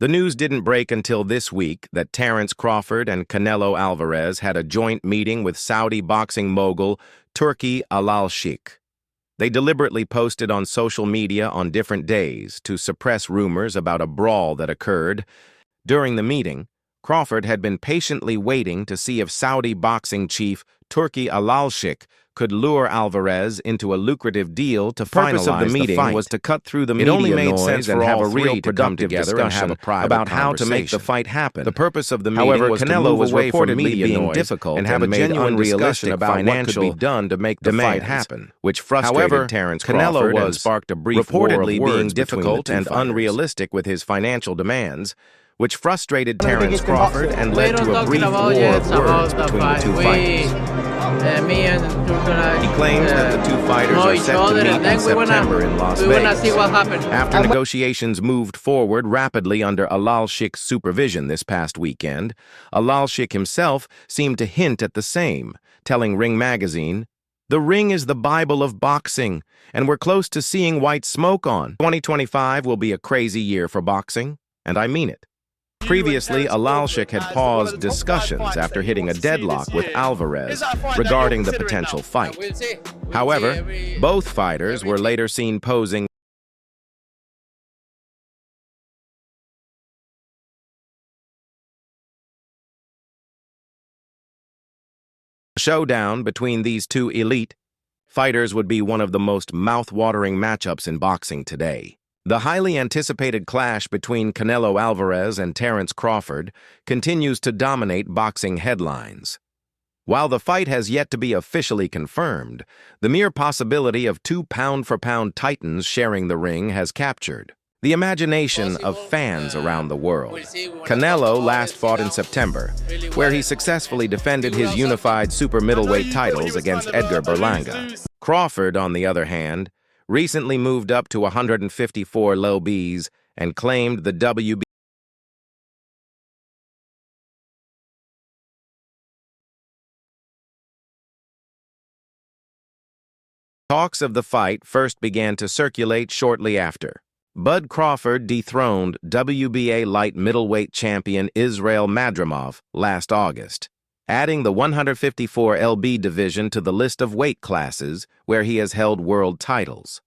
The news didn't break until this week that Terence Crawford and Canelo Alvarez had a joint meeting with Saudi boxing mogul Turki Al-Sheikh. They deliberately posted on social media on different days to suppress rumors about a brawl that occurred. During the meeting, Crawford had been patiently waiting to see if Saudi boxing chief Turki Al-Sheikh could lure Alvarez into a lucrative deal to finalize the fight. The purpose of the meeting was to cut through the media noise. It only made sense and have a real productive discussion about how to make the fight happen. The purpose of the meeting was Canelo to move away from media being difficult and have a genuine discussion about what could be done to make the fight happen, which frustrated Terence Crawford and sparked a brief reportedly being difficult and unrealistic with his financial demands, which frustrated Terence Crawford and led to a brief war of words between the two fighters. He claims that the two fighters are set to meet in September in Las Vegas. After negotiations moved forward rapidly under Al-Sheikh's supervision this past weekend, Al-Sheikh himself seemed to hint at the same, telling Ring magazine, "The ring is the Bible of boxing, and we're close to seeing white smoke on. 2025 will be a crazy year for boxing, and I mean it." Previously, Al-Sheikh had paused discussions after hitting a deadlock with Alvarez regarding the potential fight. However, both fighters were later seen posing a showdown between these two elite fighters would be one of the most mouth-watering matchups in boxing today. The highly anticipated clash between Canelo Alvarez and Terence Crawford continues to dominate boxing headlines. While the fight has yet to be officially confirmed, the mere possibility of two pound-for-pound titans sharing the ring has captured the imagination of fans around the world. Canelo last fought in September, where he successfully defended his unified super middleweight titles against Edgar Berlanga. Crawford, on the other hand, recently moved up to 154 lbs and claimed the WBC. Talks of the fight first began to circulate shortly after. Bud Crawford dethroned WBA light middleweight champion Israel Madrimov last August, adding the 154 lb division to the list of weight classes where he has held world titles.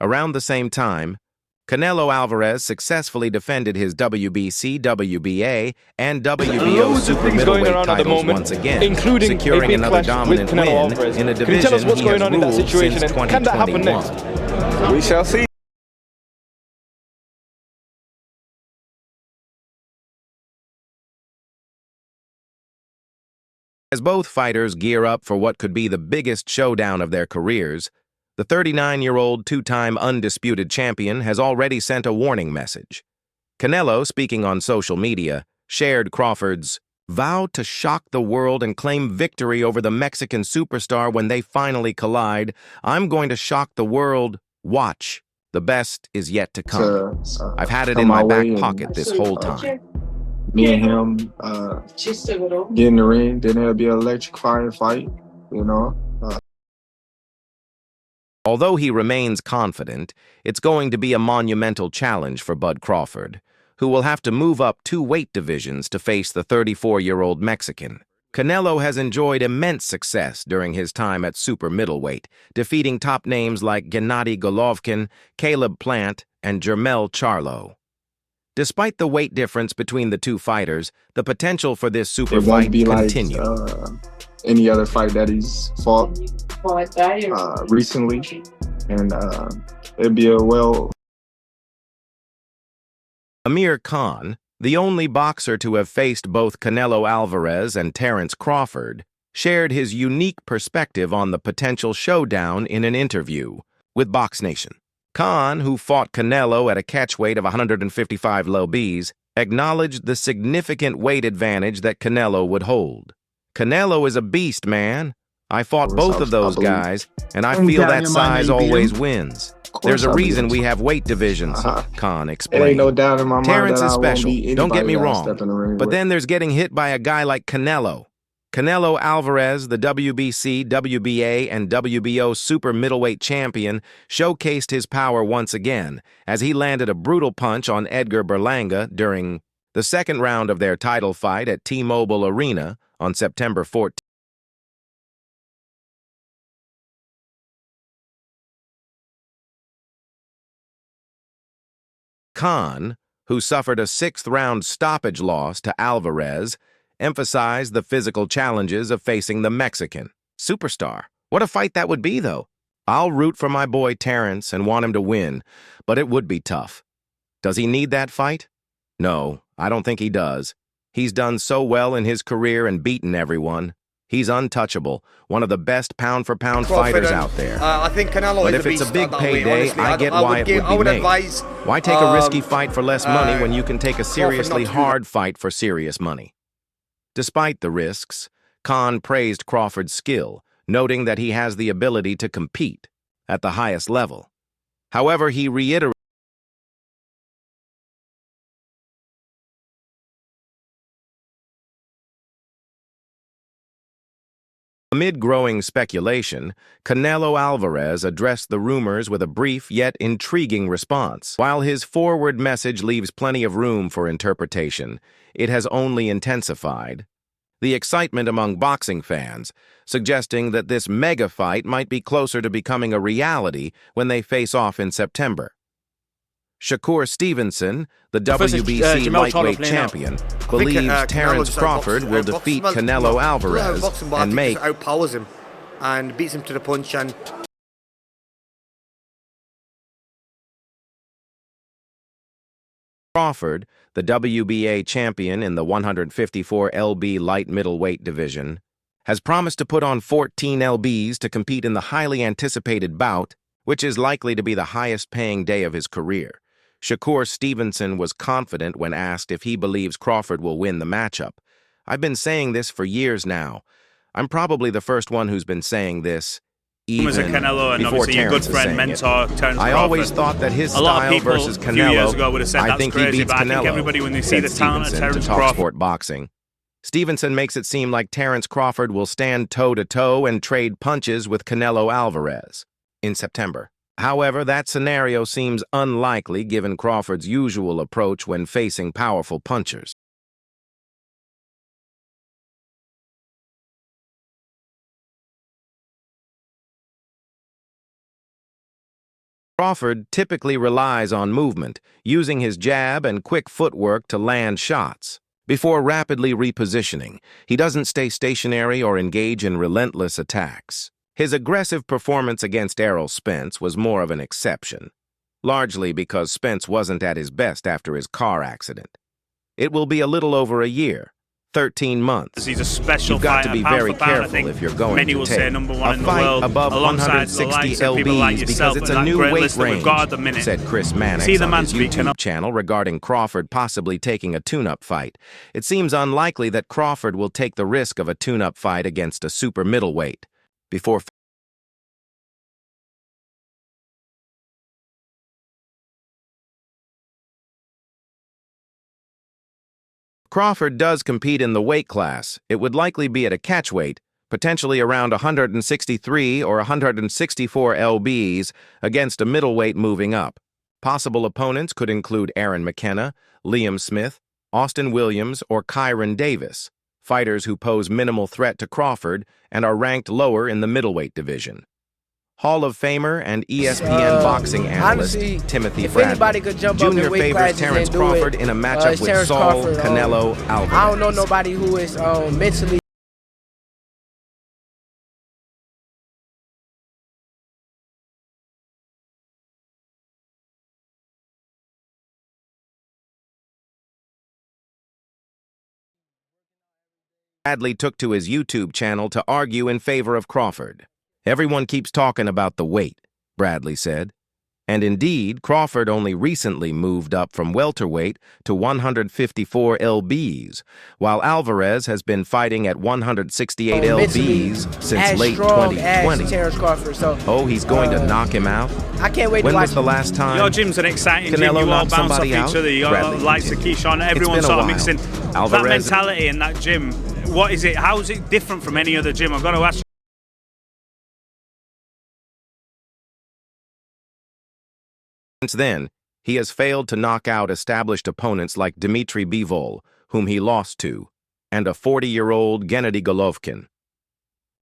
Around the same time, Canelo Alvarez successfully defended his WBC, WBA, and WBO super middleweight titles once again, securing another dominant win in a division he has ruled since 2021. We shall see. As both fighters gear up for what could be the biggest showdown of their careers, the 39-year-old two-time undisputed champion has already sent a warning message. Canelo, speaking on social media, shared Crawford's vow to shock the world and claim victory over the Mexican superstar when they finally collide. "I'm going to shock the world. Watch. The best is yet to come. I've had it in my back pocket this whole time." Me and him get in the ring, then it'll be an electrifying fight, you know. Although he remains confident, it's going to be a monumental challenge for Bud Crawford, who will have to move up 2 weight divisions to face the 34-year-old Mexican. Canelo has enjoyed immense success during his time at super middleweight, defeating top names like Gennady Golovkin, Caleb Plant, and Jermell Charlo. Despite the weight difference between the two fighters, the potential for this super fight continues. Like any other fight that he's fought recently, and it'd be Amir Khan, the only boxer to have faced both Canelo Alvarez and Terence Crawford, shared his unique perspective on the potential showdown in an interview with Box Nation. Khan, who fought Canelo at a catchweight of 155 lbs, acknowledged the significant weight advantage that Canelo would hold. "Canelo is a beast, man. I fought both of those guys, and I feel that size always wins. There's a reason we have weight divisions," Khan explained. Ain't no doubt in my mind Terence that is special, don't get me wrong, the but then there's getting hit by a guy like Canelo. Canelo Alvarez, the WBC, WBA, and WBO super middleweight champion, showcased his power once again as he landed a brutal punch on Edgar Berlanga during the second round of their title fight at T-Mobile Arena on September 14th. Khan, who suffered a sixth-round stoppage loss to Alvarez, emphasized the physical challenges of facing the Mexican superstar. What a fight that would be, though. I'll root for my boy Terence and want him to win, but it would be tough. Does he need that fight? No, I don't think he does. He's done so well in his career and beaten everyone. He's untouchable, one of the best pound-for-pound fighters out there. I think Canelo but is if a it's a beast big that payday, way, I get why it would be made. Why take a risky fight for less money when you can take a seriously hard fight for serious money? Despite the risks, Khan praised Crawford's skill, noting that he has the ability to compete at the highest level. However, he reiterated amid growing speculation, Canelo Alvarez addressed the rumors with a brief yet intriguing response. While his forward message leaves plenty of room for interpretation, it has only intensified the excitement among boxing fans, suggesting that this mega fight might be closer to becoming a reality when they face off in September. Shakur Stevenson, the WBC lightweight champion, believes Terence Crawford will defeat Canelo Alvarez and make outpowers him and beats him to the punch. And Crawford, the WBA champion in the 154 lb light middleweight division, has promised to put on 14 lbs to compete in the highly anticipated bout, which is likely to be the highest-paying day of his career. Shakur Stevenson was confident when asked if he believes Crawford will win the matchup. I've been saying this for years now. I'm probably the first one who's been saying this, even Canelo and before obviously your good friend, mentor, Terence Crawford. I always thought that his style versus Canelo, a few years ago would have said I think he beats but Canelo, I think everybody, when they see the talent of Terence to Crawford, Sport Boxing. Stevenson makes it seem like Terence Crawford will stand toe-to-toe and trade punches with Canelo Alvarez in September. However, that scenario seems unlikely given Crawford's usual approach when facing powerful punchers. Crawford typically relies on movement, using his jab and quick footwork to land shots. Before rapidly repositioning, he doesn't stay stationary or engage in relentless attacks. His aggressive performance against Errol Spence was more of an exception, largely because Spence wasn't at his best after his car accident. It will be a little over a year, 13 months. He's a special You've got fighter, to be pound very for pound, careful if you're going many to will take say number one a in the fight world, above alongside the 160 likes of people like lbs yourself, because it's and a that new great weight list that we've range, got at the minute. said Chris Mannix See the on man his speaking YouTube channel regarding Crawford possibly taking a tune-up fight. It seems unlikely that Crawford will take the risk of a tune-up fight against a super middleweight before Crawford does compete in the weight class. It would likely be at a catchweight, potentially around 163 or 164 lbs against a middleweight moving up. Possible opponents could include Aaron McKenna, Liam Smith, Austin Williams, or Kyron Davis, fighters who pose minimal threat to Crawford and are ranked lower in the middleweight division. Hall of Famer and ESPN boxing analyst honestly, Timothy if Bradley anybody could jump up Jr. in weight favors classes Terence and do Crawford it, in a matchup with Terence Saul Crawford, Canelo Alvarez. I don't know nobody who is mentally. Bradley took to his YouTube channel to argue in favor of Crawford. Everyone keeps talking about the weight, Bradley said. And indeed, Crawford only recently moved up from welterweight to 154 lbs, while Alvarez has been fighting at 168 lbs since late 2020. Terence Crawford, so, he's going to knock him out? I can't wait When to watch. was the last time Your gym's an exciting gym. Canelo You all knocked bounce off somebody each out? other. You got Bradley likes of continued. Keyshawn. It's Everyone been a sort of while. mixing. That mentality in that gym, what is it? How is it different from any other gym? I've got to ask you. Since then, he has failed to knock out established opponents like Dmitry Bivol, whom he lost to, and a 40-year-old Gennady Golovkin.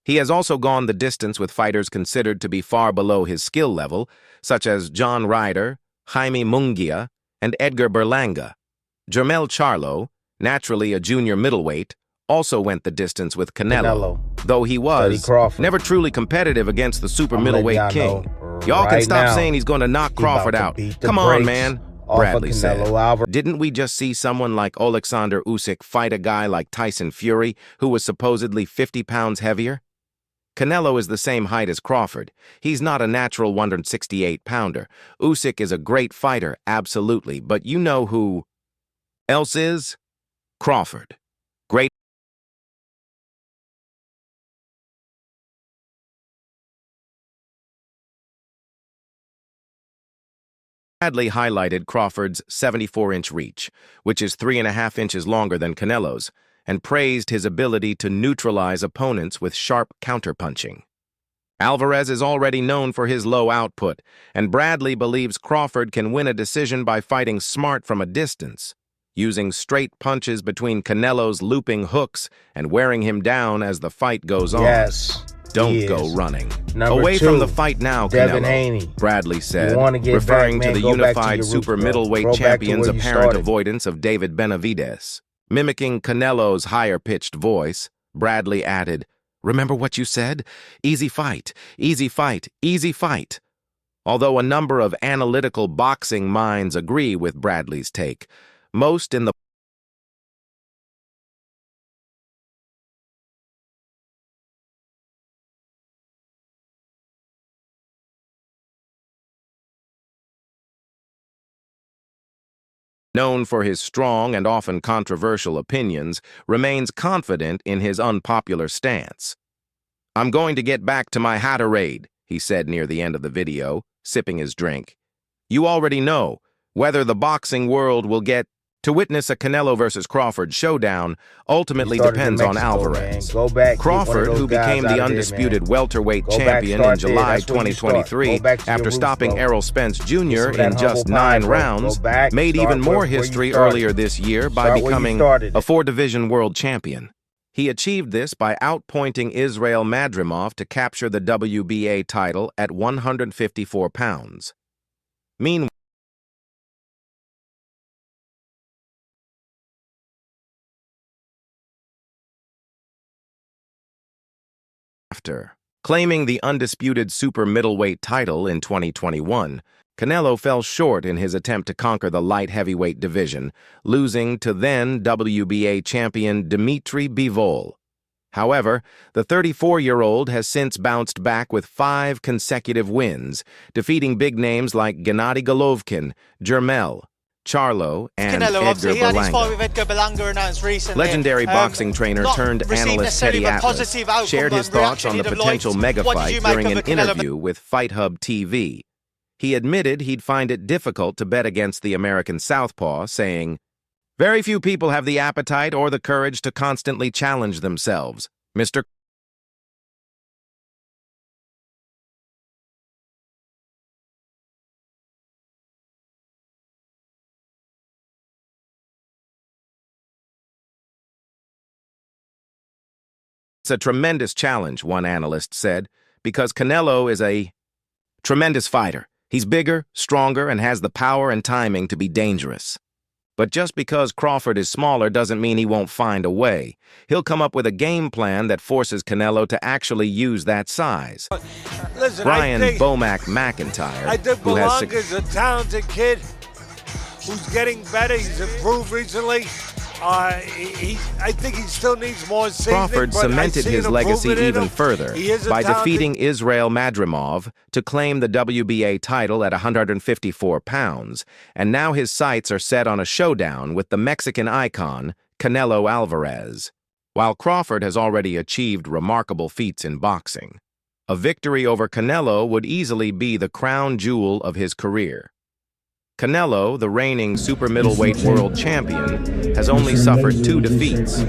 He has also gone the distance with fighters considered to be far below his skill level, such as John Ryder, Jaime Munguia, and Edgar Berlanga. Jermell Charlo, naturally a junior middleweight, also went the distance with Canelo, though he was never truly competitive against the super middleweight king. Y'all can stop saying he's going to knock Crawford out. Come on, man, Bradley said. Didn't we just see someone like Alexander Usyk fight a guy like Tyson Fury, who was supposedly 50 pounds heavier? Canelo is the same height as Crawford. He's not a natural 168-pounder. Usyk is a great fighter, absolutely, but you know who else is? Crawford. Great. Bradley highlighted Crawford's 74-inch reach, which is 3.5 inches longer than Canelo's, and praised his ability to neutralize opponents with sharp counterpunching. Alvarez is already known for his low output, and Bradley believes Crawford can win a decision by fighting smart from a distance, using straight punches between Canelo's looping hooks and wearing him down as the fight goes on. Yes. Don't go running. Away from the fight now, Canelo, Bradley said, referring to the unified super middleweight champion's apparent avoidance of David Benavidez. Mimicking Canelo's higher-pitched voice, Bradley added, "Remember what you said? Easy fight, easy fight, easy fight." Although a number of analytical boxing minds agree with Bradley's take, most in the known for his strong and often controversial opinions, remains confident in his unpopular stance. "I'm going to get back to my Haterade," he said near the end of the video, sipping his drink. "You already know whether the boxing world will get to witness a Canelo versus Crawford showdown ultimately depends on Alvarez. Crawford, who became the undisputed welterweight champion in July 2023 after stopping Errol Spence Jr. in just 9 rounds, made even more history earlier this year by becoming a 4-division world champion. He achieved this by outpointing Israil Madrimov to capture the WBA title at 154 pounds. Meanwhile, after claiming the undisputed super middleweight title in 2021, Canelo fell short in his attempt to conquer the light heavyweight division, losing to then WBA champion Dmitry Bivol. However, the 34-year-old has since bounced back with 5 consecutive wins, defeating big names like Gennady Golovkin, Jermell Charlo, and Edgar Berlanga. Legendary boxing trainer turned analyst Teddy Atlas shared his thoughts on the potential mega fight during an interview with Fight Hub TV. He admitted he'd find it difficult to bet against the American southpaw, saying, "Very few people have the appetite or the courage to constantly challenge themselves. Mr. It's a tremendous challenge," one analyst said, "because Canelo is a tremendous fighter. He's bigger, stronger, and has the power and timing to be dangerous. But just because Crawford is smaller doesn't mean he won't find a way. He'll come up with a game plan that forces Canelo to actually use that size." Listen, Brian Bomac McIntyre, I think who has Berlanga's a talented kid who's getting better. He's improved recently. I think he still needs more seasoning. Crawford cemented his legacy even further by defeating Israil Madrimov to claim the WBA title at 154 pounds, and now his sights are set on a showdown with the Mexican icon, Canelo Alvarez. While Crawford has already achieved remarkable feats in boxing, a victory over Canelo would easily be the crown jewel of his career. Canelo, the reigning super middleweight world champion, has only suffered 2 defeats,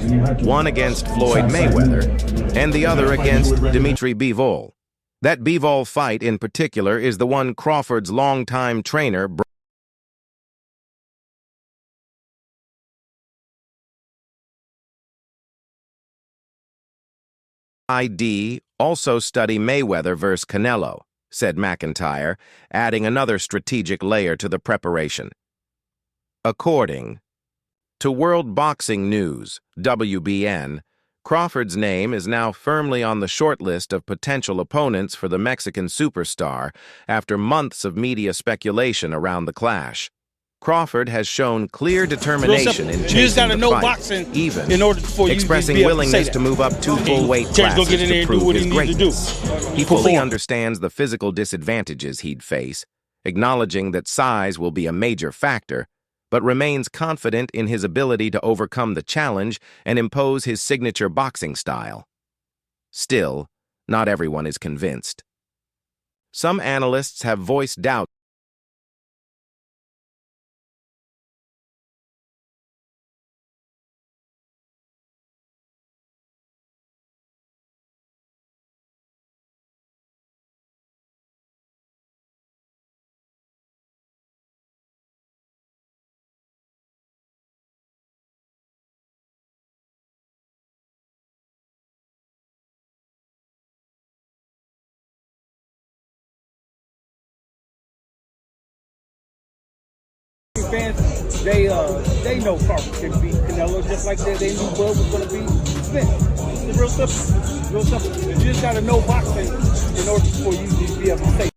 one against Floyd Mayweather and the other against Dimitri Bivol. That Bivol fight in particular is the one Crawford's longtime trainer also study Mayweather vs. Canelo, said McIntyre, adding another strategic layer to the preparation. According to World Boxing News, WBN, Crawford's name is now firmly on the short list of potential opponents for the Mexican superstar after months of media speculation around the clash. Crawford has shown clear determination in chasing the fight, even expressing willingness to move up 2 full-weight classes to prove his greatness. He fully understands the physical disadvantages he'd face, acknowledging that size will be a major factor, but remains confident in his ability to overcome the challenge and impose his signature boxing style. Still, not everyone is convinced. Some analysts have voiced doubt fans, they know Crawford can beat Canelo just like they knew Bud was going to beat Spence. It's real simple. Real simple. You just got to know boxing in order for you to be able to say